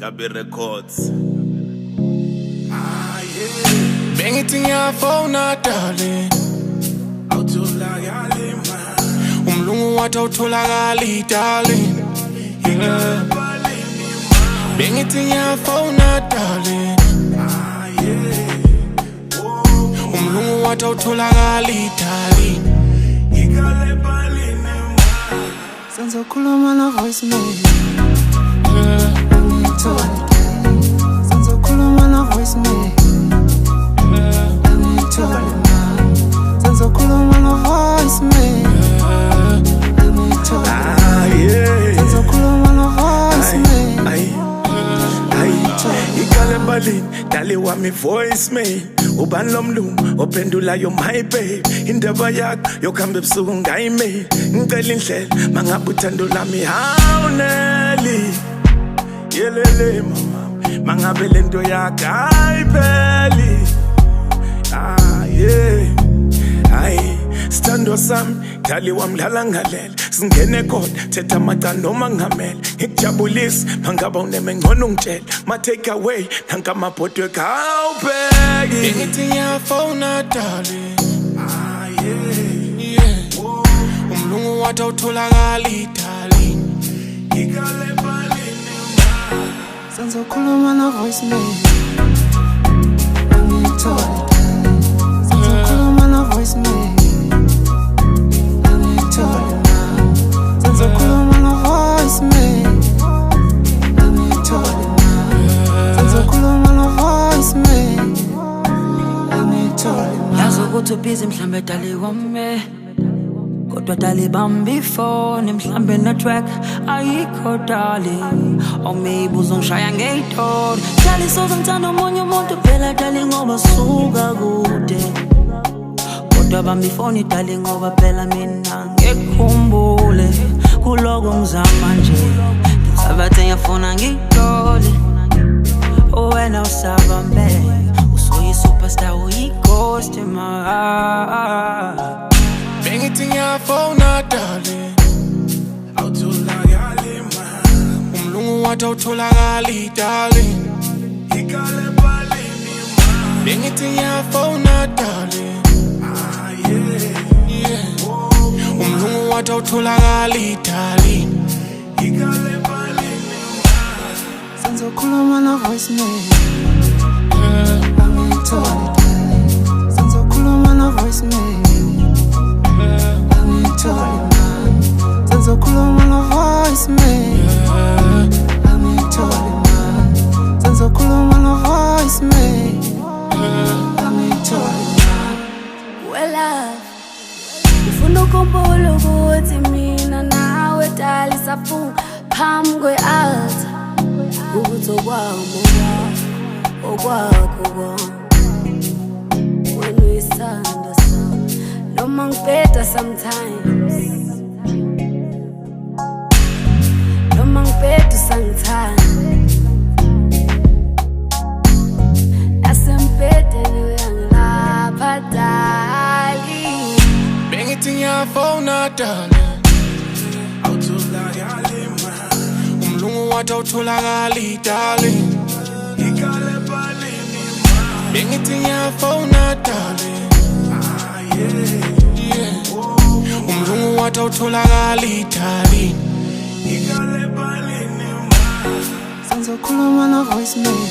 Gabi Records. Bengithi ngiyafona darling, Awutholakali man. umlungu wathi awutholakali darling, yeah. Bengithi ngiyafona darling, umlungu wathi awutholakali darling. Senzokhuluma na voicemail, senzokhuluma na voicemail, senzokhuluma na voicemail, senzokhuluma na voicemail. Ikale balini, dali wami voicemail. Ubani lo mlungu ophendulayo my babe. Indaba yakho yokuhamba ebusuku ngayi-mail. Ngicela indlela mangabe uthando lami hawuneli. Yelele mama, mangabe lento yakho ayipheli. Sithando sami, dali wami dlala ngalela. Singene kodwa, thetha amacala noma ngamele. Ngikujabulisa, mangaba uneme ngcono ungitshela. Ma take away, nanka amabhodwe kawubheki. Bengithi ngiyafona darling, yeah. Umlungu wathi awutholakali darling. Senzokhuluma na voicemail, senzokhuluma na voicemail, senzokhuluma na voicemail, senzokhuluma na voicemail. Yazi ukuthi ubhizi mhlambe dali wami, kodwa dali bambi phone mhlambe network ayikho darling, or maybe uzongishaya ngey'tori. Dali sozongithanda omunye umuntu phela dali ngoba suka kude, kodwa bambi phone dali ngoba phela mina ngikukhumbule kuloko ngizama nje. Ngisabathe ngiyafuna ngiyithole, wena usabambe usuyi-superstar uyi-ghost in my heart. Bengithi ngiyafona darling, Awutholakali man. umlungu wathi awutholakali darling. Ikale balini man. Bengithi ngiyafona darling, yeah. Umlungu wathi awutholakali darling. Ikale balini man. Senzokhuluma na voicemail, senzokhuluma na voicemail, senzokhuluma na voicemail, senzokhuluma na voicemail. Wela ngifuna ukukhumbula ukuthi mina nawe dali safunga phambi kwe-altar, ukuthi okwami okwakho kwami. When uyisanda sami noma ngibheda sometimes, noma ngibheda usangithanda, nasembhedeni uyangilapha dali. Bengithi ngiyafona darling, Awutholakali man. umlungu wathi awutholakali darling. Ikale balini man. Bengithi ngiyafona darling, yeah. Umlungu wathi awutholakali darling. Ikale balini man. Senzokhuluma na voicemail,